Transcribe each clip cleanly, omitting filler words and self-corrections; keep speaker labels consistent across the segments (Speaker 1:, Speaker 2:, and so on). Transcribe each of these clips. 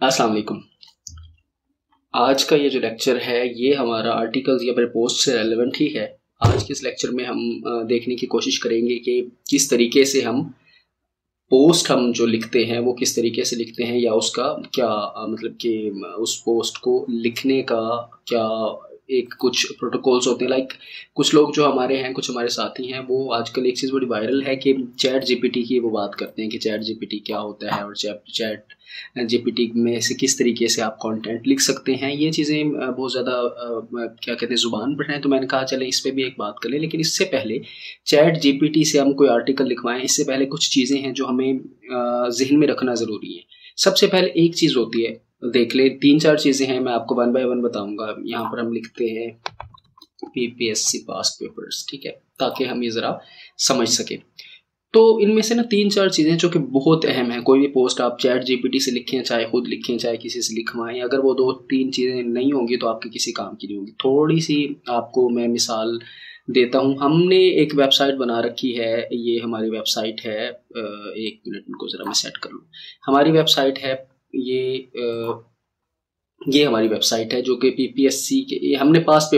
Speaker 1: अस्सलाम वालेकुम। आज का ये जो लेक्चर है ये हमारा आर्टिकल्स या फिर पोस्ट से रेलेवेंट ही है। आज के इस लेक्चर में हम देखने की कोशिश करेंगे कि किस तरीके से हम पोस्ट हम जो लिखते हैं वो किस तरीके से लिखते हैं, या उसका क्या मतलब कि उस पोस्ट को लिखने का क्या एक कुछ प्रोटोकॉल्स होते हैं। लाइक कुछ लोग जो हमारे हैं, कुछ हमारे साथी हैं, वो आजकल एक चीज़ बड़ी वायरल है कि चैट जीपीटी की वो बात करते हैं कि चैट जीपीटी क्या होता है और चैट जीपीटी में से किस तरीके से आप कंटेंट लिख सकते हैं। ये चीज़ें बहुत ज़्यादा क्या कहते हैं ज़ुबान पर हैं, तो मैंने कहा चले इस पर भी एक बात कर लें। लेकिन इससे पहले चैट जीपीटी से हम कोई आर्टिकल लिखवाएं, इससे पहले कुछ चीज़ें हैं जो हमें जहन में रखना ज़रूरी है। सबसे पहले एक चीज़ होती है, देख ले, 3-4 चीज़ें हैं, मैं आपको 1 बाय 1 बताऊंगा। यहाँ पर हम लिखते हैं पीपीएससी पास्ट पेपर्स, ठीक है, ताकि हम ये ज़रा समझ सके। तो इनमें से ना 3-4 चीज़ें जो कि बहुत अहम है। कोई भी पोस्ट आप चैट जीपीटी से लिखें, चाहे खुद लिखें, चाहे किसी से लिखवाएं, अगर वो 2-3 चीज़ें नहीं होंगी तो आपके किसी काम की नहीं होगी। थोड़ी सी आपको मैं मिसाल देता हूँ। हमने एक वेबसाइट बना रखी है, ये हमारी वेबसाइट है, एक मिनट इनको ज़रा मैं सेट कर लूँ। हमारी वेबसाइट है ये हमारी वेबसाइट है जो कि पीपीएससी के, हमने पास्ट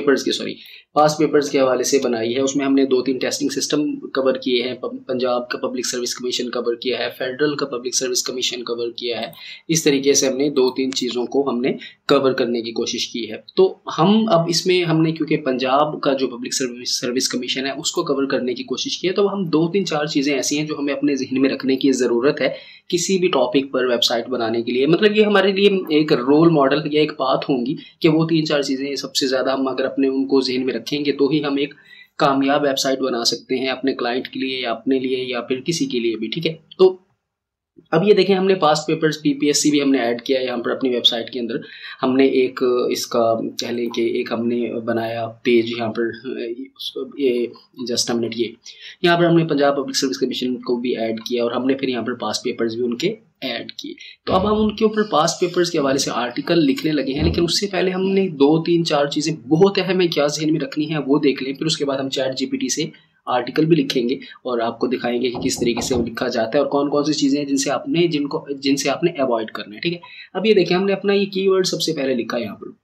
Speaker 1: पेपर्स के हवाले से बनाई है। उसमें हमने 2-3 टेस्टिंग सिस्टम कवर किए हैं। पंजाब का पब्लिक सर्विस कमीशन कवर किया है, फेडरल का पब्लिक सर्विस कमीशन कवर किया है। इस तरीके से हमने 2-3 चीज़ों को हमने कवर करने की कोशिश की है। तो हम अब इसमें हमने, क्योंकि पंजाब का जो पब्लिक सर्विस कमीशन है उसको कवर करने की कोशिश की है, तो हम 2-3-4 चीज़ें ऐसी हैं जो हमें अपने जहन में रखने की ज़रूरत है किसी भी टॉपिक पर वेबसाइट बनाने के लिए। मतलब ये हमारे लिए एक रोल मॉडल या एक बात होंगी कि वो 3-4 चीज़ें सबसे ज़्यादा हम अगर अपने उनको जहन में रखेंगे तो ही हम एक कामयाब वेबसाइट बना सकते हैं अपने क्लाइंट के लिए या अपने लिए या फिर किसी के लिए भी, ठीक है। तो अब ये देखें, हमने पास्ट पेपर्स पीपीएससी भी हमने ऐड किया है यहाँ पर अपनी वेबसाइट के अंदर। हमने एक इसका कह लें कि एक हमने बनाया पेज यहाँ पर, ये जस्ट अ मिनट, ये यहाँ पर हमने पंजाब पब्लिक सर्विस कमीशन को भी ऐड किया और हमने फिर यहाँ पर पास्ट पेपर्स भी उनके ऐड किए। तो अब हम उनके ऊपर पास्ट पेपर्स के हवाले से आर्टिकल लिखने लगे हैं, लेकिन उससे पहले हमने 2-3-4 चीज़ें बहुत अहम है क्या जहन में रखनी है वो देख लें। फिर उसके बाद हम चैट जीपीटी से आर्टिकल भी लिखेंगे और आपको दिखाएंगे कि किस तरीके से वो लिखा जाता है और कौन कौन सी चीज़ें हैं जिनसे आपने अवॉइड करना है, ठीक है। अब ये देखिए, हमने अपना ये कीवर्ड सबसे पहले लिखा है। यहाँ पर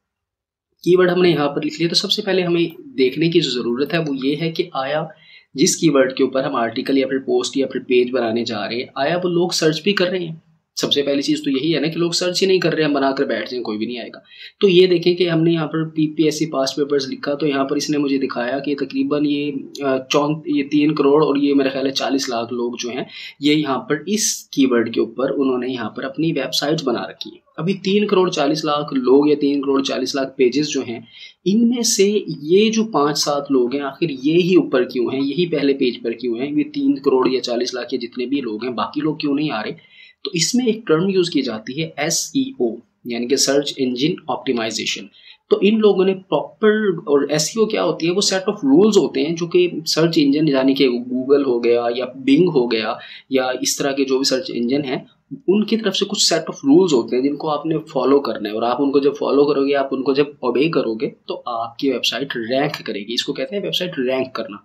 Speaker 1: कीवर्ड हमने यहाँ पर लिख लिया। तो सबसे पहले हमें देखने की जो ज़रूरत है वो ये है कि आया जिस कीवर्ड के ऊपर हम आर्टिकल या फिर पोस्ट या फिर पेज बनाने जा रहे हैं, आया वो लोग सर्च भी कर रहे हैं। सबसे पहली चीज़ तो यही है ना कि लोग सर्च ही नहीं कर रहे हैं, हम बनाकर बैठ जाएं कोई भी नहीं आएगा। तो ये देखें कि हमने यहाँ पर पीपीएससी पास्ट पेपर्स लिखा, तो यहाँ पर इसने मुझे दिखाया कि तकरीबन ये 3 करोड़ और ये मेरा ख्याल है 40 लाख लोग जो हैं, ये यहाँ पर इस कीवर्ड के ऊपर उन्होंने यहाँ पर अपनी वेबसाइट्स बना रखी है। अभी 3 करोड़ 40 लाख लोग या 3 करोड़ 40 लाख पेजेस जो हैं, इनमें से ये जो 5-7 लोग हैं, आखिर ये ही ऊपर क्यों हैं, यही पहले पेज पर क्यों हैं? ये 3 करोड़ या 40 लाख के जितने भी लोग हैं, बाकी लोग क्यों नहीं आ रहे? तो इसमें एक टर्म यूज की जाती है SEO, यानी कि सर्च इंजन ऑप्टिमाइजेशन। तो इन लोगों ने प्रॉपर, और SEO क्या होती है, वो सेट ऑफ रूल्स होते हैं जो कि सर्च इंजन यानी कि गूगल हो गया या बिंग हो गया या इस तरह के जो भी सर्च इंजन है, उनकी तरफ से कुछ सेट ऑफ रूल्स होते हैं जिनको आपने फॉलो करना है। और आप उनको जब फॉलो करोगे, आप उनको जब ओबे करोगे, तो आपकी वेबसाइट रैंक करेगी। इसको कहते हैं वेबसाइट रैंक करना।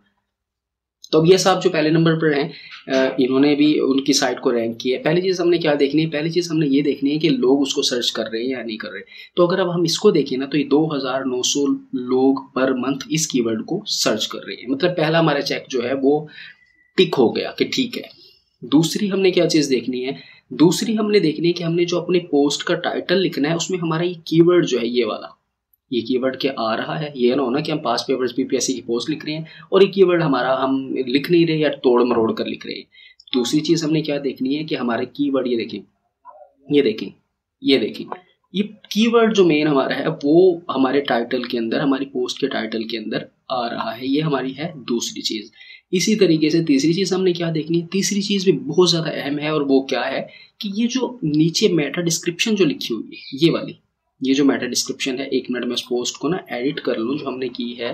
Speaker 1: तो अब ये साहब जो पहले नंबर पर हैं, इन्होंने भी उनकी साइट को रैंक किया है। पहली चीज़ हमने क्या देखनी है? पहली चीज़ हमने ये देखनी है कि लोग उसको सर्च कर रहे हैं या नहीं कर रहे। तो अगर अब हम इसको देखें ना, तो ये 2900 लोग पर मंथ इस कीवर्ड को सर्च कर रहे हैं। मतलब पहला हमारा चेक जो है वो टिक हो गया कि ठीक है। दूसरी हमने क्या चीज़ देखनी है? दूसरी हमने देखनी है कि हमने जो अपने पोस्ट का टाइटल लिखना है उसमें हमारा ये कीवर्ड जो है, ये वाला, ये कीवर्ड क्या आ रहा है। ये ना होना कि हम पास्ट पेपर्स पीपीएससी की पोस्ट लिख रहे हैं और ये कीवर्ड हमारा हम लिख नहीं रहे या तोड़ मरोड़ कर लिख रहे हैं। दूसरी चीज़ हमने क्या देखनी है कि हमारे कीवर्ड, ये देखें, ये देखें, ये देखें, ये कीवर्ड जो मेन हमारा है वो हमारे टाइटल के अंदर, हमारी पोस्ट के टाइटल के अंदर आ रहा है। ये हमारी है दूसरी चीज़। इसी तरीके से तीसरी चीज़ हमने क्या देखनी है? तीसरी चीज़ भी बहुत ज़्यादा अहम है और वो क्या है कि ये जो नीचे मेटा डिस्क्रिप्शन जो लिखी हुई है, ये वाली, ये जो मेटा डिस्क्रिप्शन है, एक मिनट में उस पोस्ट को ना एडिट कर लूँ जो हमने की है,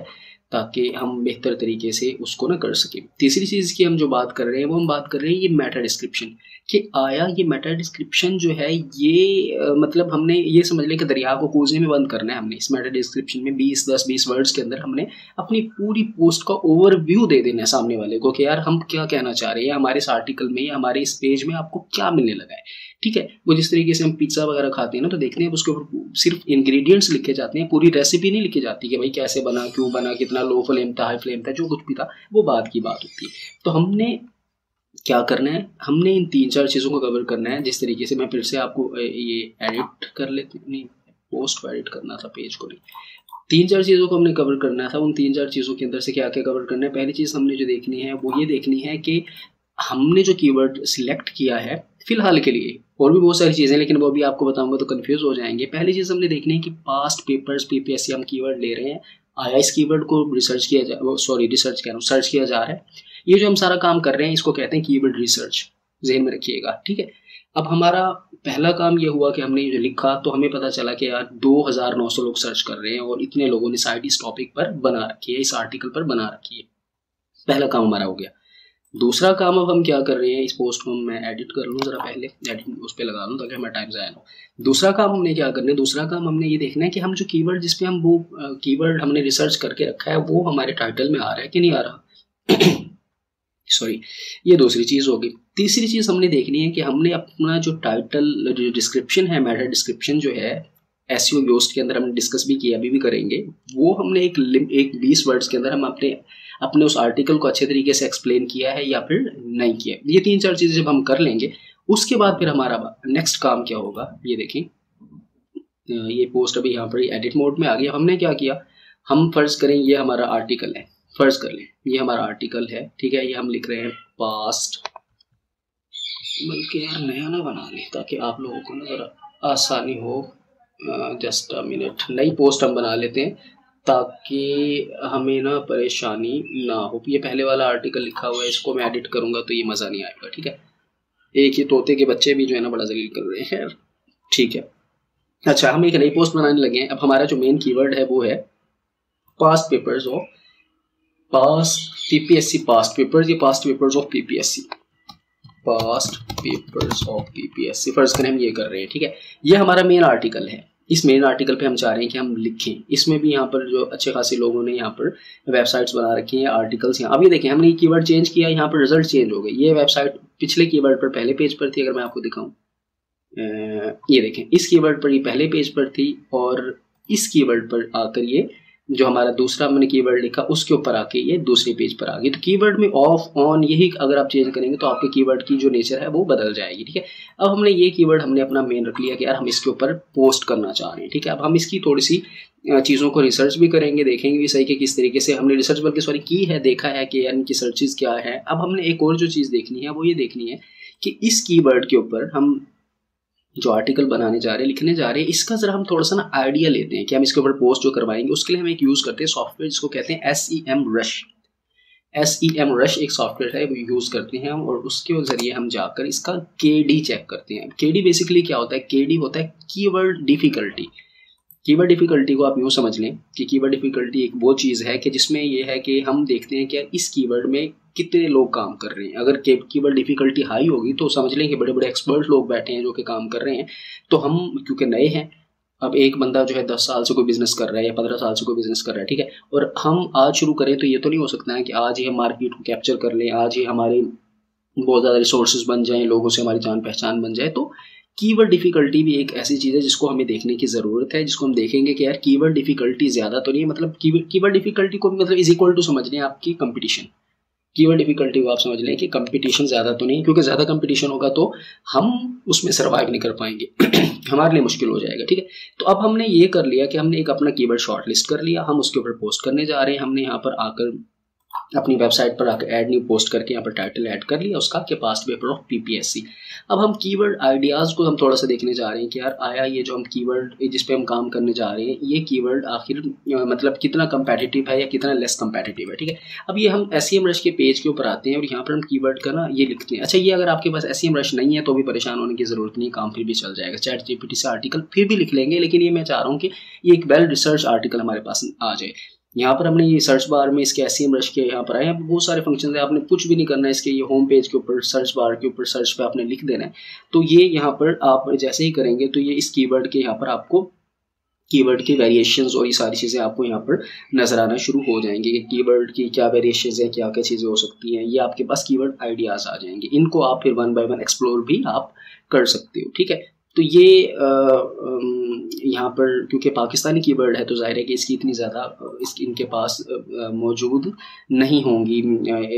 Speaker 1: ताकि हम बेहतर तरीके से उसको ना कर सकें। तीसरी चीज़ की हम जो बात कर रहे हैं वो हम बात कर रहे हैं ये मेटा डिस्क्रिप्शन। कि आया ये मेटा डिस्क्रिप्शन जो है ये मतलब हमने ये समझ लें कि दरिया को कूजने में बंद करना है। हमने इस मेटा डिस्क्रिप्शन में 10-20 वर्ड्स के अंदर हमने अपनी पूरी पोस्ट का ओवरव्यू दे देना है सामने वाले को कि यार हम क्या कहना चाह रहे हैं, हमारे इस आर्टिकल में, हमारे इस पेज में आपको क्या मिलने लगा है। ठीक है, वो जिस तरीके से हम पिज्ज़ा वगैरह खाते हैं ना, तो देखते हैं उसके ऊपर सिर्फ इंग्रेडिएंट्स लिखे जाते हैं, पूरी रेसिपी नहीं लिखी जाती कि भाई कैसे बना, क्यों बना, कितना लो फ्लेम था, हाई फ्लेम था, जो कुछ भी था वो बाद की बात होती है। तो हमने क्या करना है, हमने इन 3-4 चीज़ों को कवर करना है। जिस तरीके से मैं फिर से आपको ये एडिट कर लेते, नहीं पोस्ट को एडिट करना था, पेज को नहीं, 3-4 चीज़ों को हमने कवर करना था। उन 3-4 चीज़ों के अंदर से क्या क्या कवर करना है, पहली चीज़ हमने जो देखनी है वो ये देखनी है कि हमने जो कीवर्ड सिलेक्ट किया है फिलहाल के लिए, और भी बहुत सारी चीज़ें लेकिन वो भी आपको बताऊंगा तो कंफ्यूज हो जाएंगे। पहली चीज़ हमने देखनी है कि पास्ट पेपर्स पीपीएससी हम कीवर्ड ले रहे हैं, आया इस कीवर्ड को रिसर्च किया जा रिसर्च कह रहा हूँ, सर्च किया जा रहा है। ये जो हम सारा काम कर रहे हैं इसको कहते हैं कीवर्ड रिसर्च, ज़हन में रखिएगा। ठीक है, अब हमारा पहला काम ये हुआ कि हमने जो लिखा तो हमें पता चला कि यार 2900 लोग सर्च कर रहे हैं और इतने लोगों ने साइट इस टॉपिक पर बना रखी है, इस आर्टिकल पर बना रखी है। पहला काम हमारा हो गया। दूसरा काम अब हम क्या कर रहे हैं, इस पोस्ट को मैं एडिट कर लूँ ज़रा, पहले एडिट उस पर लगा लूँ ताकि हमारा टाइम ज़ाया ना हो। दूसरा काम हमने क्या करना है, दूसरा काम हमने ये देखना है कि हम जो कीवर्ड जिस पे हम वो कीवर्ड हमने रिसर्च करके रखा है वो हमारे टाइटल में आ रहा है कि नहीं आ रहा। सॉरी, ये दूसरी चीज़ होगी। तीसरी चीज़ हमने देखनी है कि हमने अपना जो टाइटल जो डिस्क्रिप्शन है, मेटा डिस्क्रिप्शन जो है एसईओ योस्ट के अंदर हमने डिस्कस भी किया, अभी भी करेंगे, वो हमने एक 20 वर्ड्स के अंदर हम अपने उस आर्टिकल को अच्छे तरीके से एक्सप्लेन किया है या फिर नहीं किया। ये 3-4 चीज़ें जब हम कर लेंगे उसके बाद फिर हमारा नेक्स्ट काम क्या होगा, ये देखें, ये पोस्ट अभी यहाँ पर एडिट मोड में आ गया। हमने क्या किया, हम फर्ज करें ये हमारा आर्टिकल है, फर्ज कर लें ये हमारा आर्टिकल है, ठीक है, ये हम लिख रहे हैं पास्ट, बल्कि यार नया ना बना लें ताकि आप लोगों को ना ज़रा आसानी हो। जस्ट अ मिनट, नई पोस्ट हम बना लेते हैं ताकि हमें ना परेशानी ना हो। ये पहले वाला आर्टिकल लिखा हुआ है, इसको मैं एडिट करूँगा तो ये मज़ा नहीं आएगा। ठीक है, एक ये तोते के बच्चे भी जो है ना बड़ा जलील कर रहे हैं। ठीक है, अच्छा, हम एक नई पोस्ट बनाने लगे हैं। अब हमारा जो मेन कीवर्ड है वो है past papers of past PPSC, past papers, ये past papers of PPSC, past papers of PPSC, फर्ज करें हम ये कर रहे हैं। ठीक है, ये हमारा मेन आर्टिकल है। इस मेन आर्टिकल पे हम चाह रहे हैं कि हम लिखें। इसमें भी यहाँ पर जो अच्छे खासे लोगों ने यहाँ पर वेबसाइट्स बना रखी हैं, आर्टिकल्स यहाँ। अब ये देखें, हमने ये कीवर्ड चेंज किया, यहाँ पर रिजल्ट चेंज हो गए। ये वेबसाइट पिछले कीवर्ड पर पहले पेज पर थी, अगर मैं आपको दिखाऊं, ये देखें, इस कीवर्ड पर ये पहले पेज पर थी और इस कीवर्ड पर आकर ये जो हमारा दूसरा हमने कीवर्ड लिखा उसके ऊपर आके ये दूसरे पेज पर आ गई। तो कीवर्ड में ऑफ ऑन यही अगर आप चेंज करेंगे तो आपके कीवर्ड की जो नेचर है वो बदल जाएगी। ठीक है, अब हमने ये कीवर्ड हमने अपना मेन रख लिया कि यार हम इसके ऊपर पोस्ट करना चाह रहे हैं। ठीक है, अब हम इसकी थोड़ी सी चीज़ों को रिसर्च भी करेंगे, देखेंगे भी सही कि किस तरीके से हमने रिसर्च बल्कि की है, देखा है कि यार इनकी सर्चेज क्या है। अब हमने एक और जो चीज़ देखनी है वो ये देखनी है कि इस कीवर्ड के ऊपर हम जो आर्टिकल बनाने जा रहे हैं, लिखने जा रहे हैं, इसका जरा हम थोड़ा सा ना आइडिया लेते हैं कि हम इसके ऊपर पोस्ट जो करवाएंगे। उसके लिए हम एक यूज़ करते हैं सॉफ्टवेयर जिसको कहते हैं SEMrush। SEMrush एक सॉफ्टवेयर है, वो यूज़ करते हैं हम, और उसके जरिए हम जाकर इसका KD चेक करते हैं। KD बेसिकली क्या होता है, KD होता है कीवर्ड डिफिकल्टी। कीवर्ड डिफिकल्टी को आप यूँ समझ लें कि कीवर्ड डिफिकल्टी एक वो चीज़ है कि जिसमें ये है कि हम देखते हैं कि इस कीवर्ड में कितने लोग काम कर रहे हैं। अगर कीवर्ड डिफिकल्टी हाई होगी तो समझ लें कि बड़े बड़े एक्सपर्ट लोग बैठे हैं जो कि काम कर रहे हैं। तो हम क्योंकि नए हैं, अब एक बंदा जो है 10 साल से कोई बिजनेस कर रहा है या 15 साल से कोई बिजनेस कर रहा है, ठीक है, और हम आज शुरू करें तो ये तो नहीं हो सकता है कि आज ही हम मार्केट को कैप्चर कर लें, आज ही हमारे बहुत ज़्यादा रिसोर्सेज बन जाएं, लोगों से हमारी जान पहचान बन जाए। तो कीवर्ड डिफिकल्टी भी एक ऐसी चीज़ है जिसको हमें देखने की ज़रूरत है, जिसको हम देखेंगे कि यार कीवर्ड डिफिकल्टी ज़्यादा तो नहीं, मतलब कीवर्ड डिफिकल्टी को मतलब इज इक्वल टू समझ लें आपकी कंपटीशन। कीवर्ड डिफिकल्टी को आप समझ लें कि कंपटीशन ज़्यादा तो नहीं, क्योंकि ज़्यादा कंपटीशन होगा तो हम उसमें सर्वाइव नहीं कर पाएंगे हमारे लिए मुश्किल हो जाएगा। ठीक है, तो अब हमने ये कर लिया कि हमने एक अपना कीवर्ड शॉर्ट लिस्ट कर लिया, हम उसके ऊपर पोस्ट करने जा रहे हैं। हमने यहाँ पर आकर अपनी वेबसाइट पर आकर ऐड न्यू पोस्ट करके यहाँ पर टाइटल ऐड कर लिया उसका कि पास्ट पेपर ऑफ पीपीएससी। अब हम कीवर्ड आइडियाज़ को हम थोड़ा सा देखने जा रहे हैं कि यार आया ये जो हम कीवर्ड जिस पे हम काम करने जा रहे हैं, ये कीवर्ड आखिर मतलब कितना कंपेटिटिव है या कितना लेस कंपेटिटिव है। ठीक है, अब ये हम SEMrush के पेज के ऊपर आते हैं और यहाँ पर हम कीवर्ड का ना ये लिखते हैं। अच्छा, ये अगर आपके पास SEMrush नहीं है तो भी परेशान होने की ज़रूरत नहीं, काम फिर भी चल जाएगा। ChatGPT से आर्टिकल फिर भी लिख लेंगे, लेकिन ये मैं चाह रहा हूँ कि ये एक वेल रिसर्च आर्टिकल हमारे पास आ जाए। यहाँ पर हमने ये सर्च बार में इसके SEM रश के यहाँ पर आए, यहाँ पर बहुत सारे फंक्शन है, आपने कुछ भी नहीं करना है, इसके ये होम पेज के ऊपर सर्च बार के ऊपर सर्च पे आपने लिख देना है। तो ये यहाँ पर आप जैसे ही करेंगे तो ये इस कीवर्ड के यहाँ पर आपको कीवर्ड की वेरिएशंस और ये सारी चीज़ें आपको यहाँ पर नजर आना शुरू हो जाएंगे कि कीवर्ड की क्या वेरिएशंस हैं, क्या क्या चीज़ें हो सकती हैं, ये आपके पास कीवर्ड आइडियाज़ आ जाएंगे। इनको आप फिर 1 बाय 1 एक्सप्लोर भी आप कर सकते हो, ठीक है। तो ये यहाँ पर क्योंकि पाकिस्तानी कीवर्ड है तो जाहिर है कि इसकी इतनी ज़्यादा इनके पास मौजूद नहीं होंगी,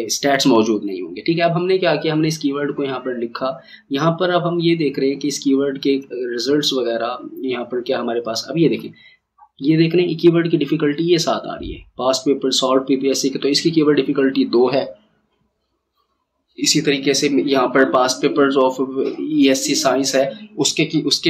Speaker 1: स्टैट्स मौजूद नहीं होंगे, ठीक है। अब हमने क्या किया, हमने इस कीवर्ड को यहाँ पर लिखा। यहाँ पर अब हम ये देख रहे हैं कि इस कीवर्ड के रिजल्ट्स वगैरह यहाँ पर क्या हमारे पास, अब ये देखें, ये देख रहे हैं कीवर्ड की डिफिकल्टी ये 7 आ रही है। पास्ट पेपर सॉल्व PPSC के, तो इसकी कीवर्ड डिफिकल्टी 2 है। इसी तरीके से यहाँ पर past papers of ESC science है, उसके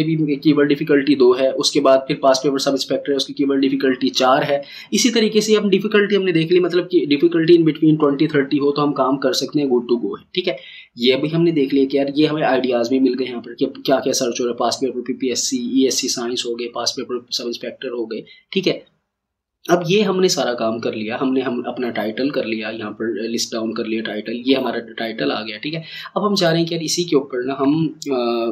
Speaker 1: भी कीवर्ड डिफिकल्टी 2 है। उसके बाद फिर पास्ट पेपर सब इंस्पेक्टर है, उसकी कीवर्ड डिफिकल्टी 4 है। इसी तरीके से हम डिफिकल्टी हमने देख ली, मतलब कि डिफिकल्टी इन बिटवीन 20-30 हो तो हम काम कर सकते हैं, गुड टू गो है, ठीक है। ये अभी हमने देख लिया कि यार ये हमें आइडियाज़ भी मिल गए यहाँ पर कि क्या क्या सर्च हो रहा है। Past paper PPSC ESC science हो गए, पास्ट पेपर सब इंस्पेक्टर हो गए, ठीक है। अब ये हमने सारा काम कर लिया, हम अपना टाइटल कर लिया, यहाँ पर लिस्ट डाउन कर लिया टाइटल, ये हमारा टाइटल आ गया, ठीक है। अब हम चाह रहे हैं कि यार इसी के ऊपर ना हम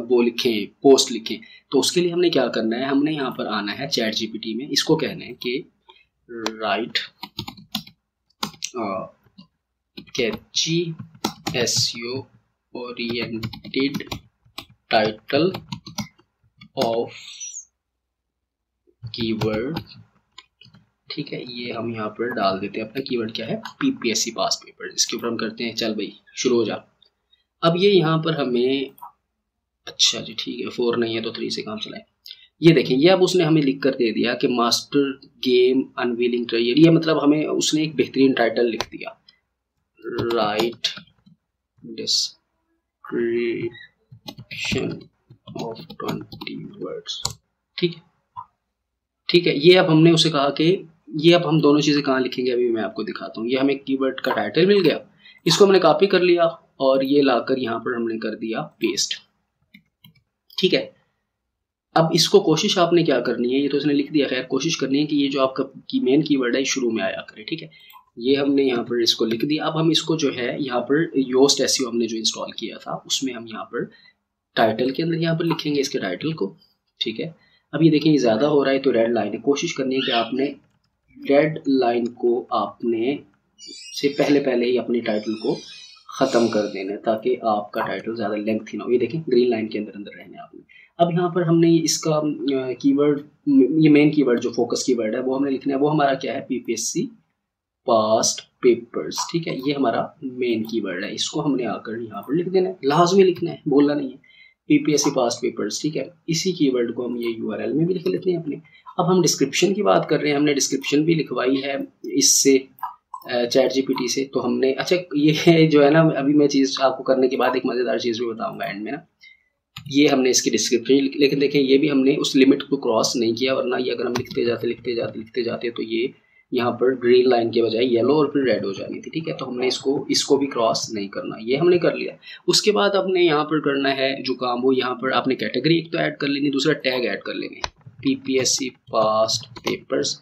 Speaker 1: वो लिखें, पोस्ट लिखें। तो उसके लिए हमने क्या करना है, हमने यहाँ पर आना है ChatGPT में, इसको कहना है कि right catchy SEO oriented title of keyword, ठीक है। ये हम यहाँ पर डाल देते हैं, अपना कीवर्ड क्या है, PPSC पास्ट पेपर। इसके ऊपर हम करते हैं, चल भाई शुरू हो जा। अब ये यहाँ पर हमें, अच्छा जी ठीक है, 4 नहीं है तो 3 से काम चलाए। ये देखें, ये अब उसने हमें लिख कर दे दिया कि मास्टर गेम अनवीलिंग ट्रेजर, ये मतलब हमें उसने एक बेहतरीन टाइटल लिख दिया, राइट डिस्क्रिप्शन ऑफ 20 वर्ड्स, ठीक है, ठीक है। ये अब हमने उसे कहा कि ये अब हम दोनों चीज़ें कहाँ लिखेंगे, अभी मैं आपको दिखाता हूँ। ये हमें कीवर्ड का टाइटल मिल गया, इसको हमने कॉपी कर लिया और ये लाकर यहाँ पर हमने कर दिया पेस्ट, ठीक है। अब इसको कोशिश आपने क्या करनी है, ये तो इसने लिख दिया, खैर कोशिश करनी है कि ये जो आपका मेन कीवर्ड है शुरू में आया करे, ठीक है। ये हमने यहाँ पर इसको लिख दिया। अब हम इसको जो है यहाँ पर योस्ट SEO हमने जो इंस्टॉल किया था उसमें हम यहाँ पर टाइटल के अंदर यहाँ पर लिखेंगे इसके टाइटल को, ठीक है। अब ये देखें, ये ज़्यादा हो रहा है तो रेड लाइन है, कोशिश करनी है कि आपने रेड लाइन को आपने से पहले ही अपनी टाइटल को ख़त्म कर देना है ताकि आपका टाइटल ज़्यादा लेंथी ना हो। ये देखें, ग्रीन लाइन के अंदर रहने आपने। अब यहाँ पर हमने इसका कीवर्ड, ये मेन कीवर्ड जो फोकस कीवर्ड है वो हमने लिखना है, वो हमारा क्या है, PPSC पास्ट पेपर्स, ठीक है। ये हमारा मेन कीवर्ड है, इसको हमने आकर यहाँ पर लिख देना है, लाजमी लिखना है, बोलना नहीं है, PPSC पास्ट पेपर्स, ठीक है। इसी कीवर्ड को हम ये URL में भी लिख लेते हैं अपने। अब हम डिस्क्रिप्शन की बात कर रहे हैं, हमने डिस्क्रिप्शन भी लिखवाई है इससे ChatGPT से। तो हमने, अच्छा ये जो है ना, अभी मैं चीज़ आपको करने के बाद एक मज़ेदार चीज़ भी बताऊंगा एंड में ना, ये हमने इसकी डिस्क्रिप्शन, लेकिन देखें ये भी हमने उस लिमिट को क्रॉस नहीं किया, वरना ये अगर हम लिखते जाते तो ये यहाँ पर ग्रीन लाइन के बजाय येलो और फिर रेड हो जानी थी, ठीक है। तो हमने इसको भी क्रॉस नहीं करना, ये हमने कर लिया। उसके बाद आपने यहाँ पर करना है जो काम, वो यहाँ पर आपने कैटेगरी एक तो ऐड कर लेनी, दूसरा टैग ऐड कर लेंगे, PPSC past papers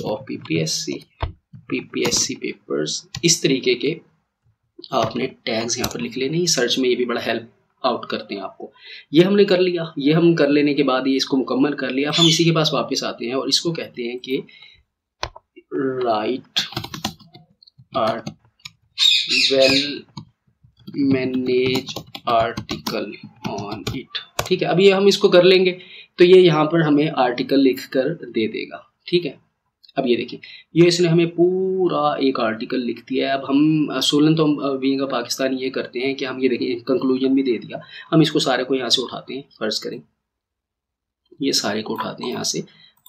Speaker 1: of PPSC papers. इस तरीके के आपने टैग्स यहाँ पर लिख लेने, सर्च में ये भी बड़ा हेल्प आउट करते हैं आपको। ये हमने कर लिया, ये हम कर लेने के बाद ये इसको मुकम्मल कर लिया। हम इसी के पास वापस आते हैं और इसको कहते हैं कि right well manage article on it, ठीक है। अब ये हम इसको कर लेंगे तो ये यहाँ पर हमें आर्टिकल लिख कर दे देगा, ठीक है। अब ये देखिए, ये इसने हमें पूरा एक आर्टिकल लिख दिया है। अब हम सोलन तो हम बीइंग अ पाकिस्तानी ये करते हैं कि हम ये देखिए कंक्लूजन भी दे दिया, हम इसको सारे को यहाँ से उठाते हैं, फर्ज करें ये सारे को उठाते हैं यहाँ से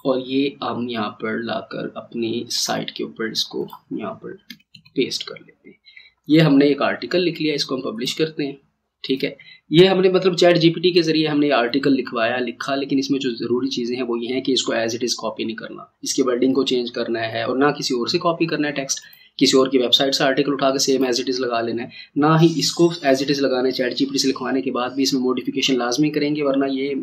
Speaker 1: और ये हम यहाँ पर लाकर अपनी साइट के ऊपर इसको यहाँ पर पेस्ट कर लेते हैं। ये हमने एक आर्टिकल लिख लिया, इसको हम पब्लिश करते हैं, ठीक है। ये हमने मतलब ChatGPT के जरिए हमने आर्टिकल लिखा, लेकिन इसमें जो ज़रूरी चीज़ें हैं वो ये हैं कि इसको एज इट इज़ कॉपी नहीं करना, इसके वर्डिंग को चेंज करना है और ना किसी और से कॉपी करना है टेक्स्ट। किसी और की वेबसाइट से आर्टिकल उठा के सेम एज इट इज़ लगा लेना है, ना ही इसको एज इट इज़ लगाना है। ChatGPT से लिखवाने के बाद भी इसमें मॉडिफिकेशन लाजमी करेंगे, वरना ये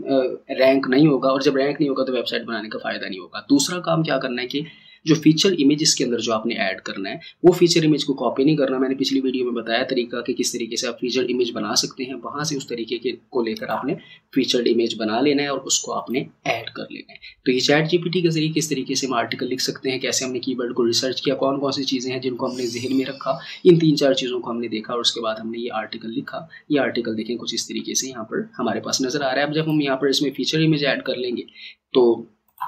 Speaker 1: रैंक नहीं होगा, और जब रैंक नहीं होगा तो वेबसाइट बनाने का फ़ायदा नहीं होगा। दूसरा काम क्या करना है कि जो फीचर इमेजेस के अंदर जो आपने ऐड करना है, वो फीचर इमेज को कॉपी नहीं करना। मैंने पिछली वीडियो में बताया तरीका कि किस तरीके से आप फीचर इमेज बना सकते हैं, वहाँ से उस तरीके के को लेकर आपने फीचर्ड इमेज बना लेना है और उसको आपने ऐड कर लेना है। तो ये ChatGPT के जरिए किस तरीके से हम आर्टिकल लिख सकते हैं, कैसे हमने कीवर्ड को रिसर्च किया, कौन कौन सी चीज़ें हैं जिनको हमने जहन में रखा, इन 3-4 चीज़ों को हमने देखा और उसके बाद हमने ये आर्टिकल लिखा। ये आर्टिकल देखें कुछ इस तरीके से यहाँ पर हमारे पास नज़र आ रहा है। अब जब हम यहाँ पर इसमें फीचर इमेज ऐड कर लेंगे तो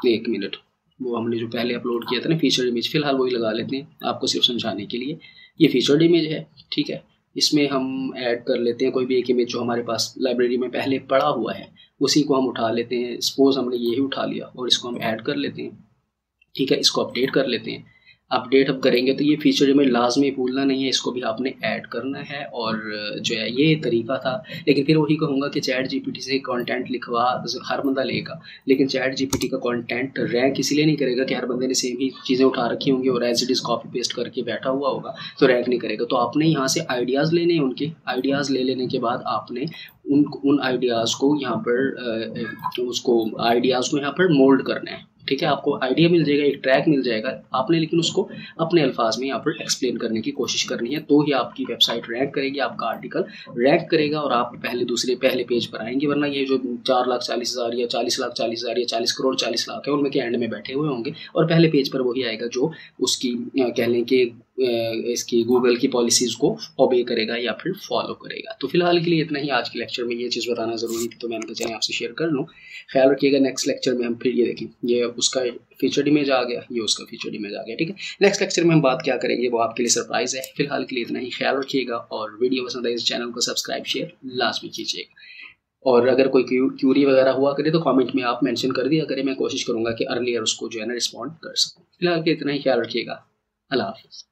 Speaker 1: 1 मिनट, वो हमने जो पहले अपलोड किया था ना फीचर इमेज, फिलहाल वही लगा लेते हैं आपको सिर्फ समझाने के लिए। ये फीचर्ड इमेज है, ठीक है। इसमें हम ऐड कर लेते हैं कोई भी एक इमेज जो हमारे पास लाइब्रेरी में पहले पड़ा हुआ है, उसी को हम उठा लेते हैं। सपोज हमने यही उठा लिया और इसको हम ऐड कर लेते हैं, ठीक है। इसको अपडेट कर लेते हैं। अपडेट अब करेंगे तो ये फीचर इमेज लाजमी भूलना नहीं है, इसको भी आपने ऐड करना है। और जो है ये तरीका था, लेकिन फिर वही कहूँगा कि ChatGPT से कंटेंट लिखवा हर बंदा लेगा, लेकिन ChatGPT का कंटेंट रैंक इसलिए नहीं करेगा कि हर बंदे ने सेम ही चीज़ें उठा रखी होंगी और as it is copy paste करके बैठा हुआ होगा तो रैंक नहीं करेगा। तो आपने यहाँ से आइडियाज़ लेने हैं, उनके आइडियाज़ ले लेने के बाद आपने उन आइडियाज़ को यहाँ पर उसको आइडियाज़ को यहाँ पर मोल्ड करना है, ठीक है। आपको आइडिया मिल जाएगा, एक ट्रैक मिल जाएगा, आपने लेकिन उसको अपने अल्फाज में यहाँ पर एक्सप्लेन करने की कोशिश करनी है, तो ही आपकी वेबसाइट रैंक करेगी, आपका आर्टिकल रैंक करेगा और आप पहले पेज पर आएंगे। वरना ये जो 4,40,000 या 40,40,000 या 40 करोड़ 40 लाख है, उनमें के एंड में बैठे हुए होंगे और पहले पेज पर वही आएगा जो उसकी कह लें कि इसकी गूगल की पॉलिसीज़ को ओबे करेगा या फिर फॉलो करेगा। तो फिलहाल के लिए इतना ही। आज के लेक्चर में ये चीज़ बताना ज़रूरी थी तो मैंने तो चलिए आपसे शेयर कर लूँ। ख्याल रखिएगा, नेक्स्ट लेक्चर में हम फिर ये देखें, ये उसका फीचर्ड इमेज आ गया, ये उसका फीचर्ड इमेज आ गया, ठीक है। नेक्स्ट लेक्चर में हम बात क्या करेंगे वो आपके लिए सरप्राइज़ है। फिलहाल के लिए इतना ही। ख्याल रखिएगा और वीडियो पसंद आए इस चैनल को सब्सक्राइब शेयर लाजमी कीजिएगा। और अगर कोई क्यूरी वगैरह हुआ करे तो कमेंट में आप मेंशन कर दिया करें, मैं कोशिश करूँगा कि अर्लियर उसको जो है ना रिस्पॉन्ड कर सकूँ। फिलहाल के इतना ही। ख्याल रखिएगा। अल्लाह हाफ़िज़।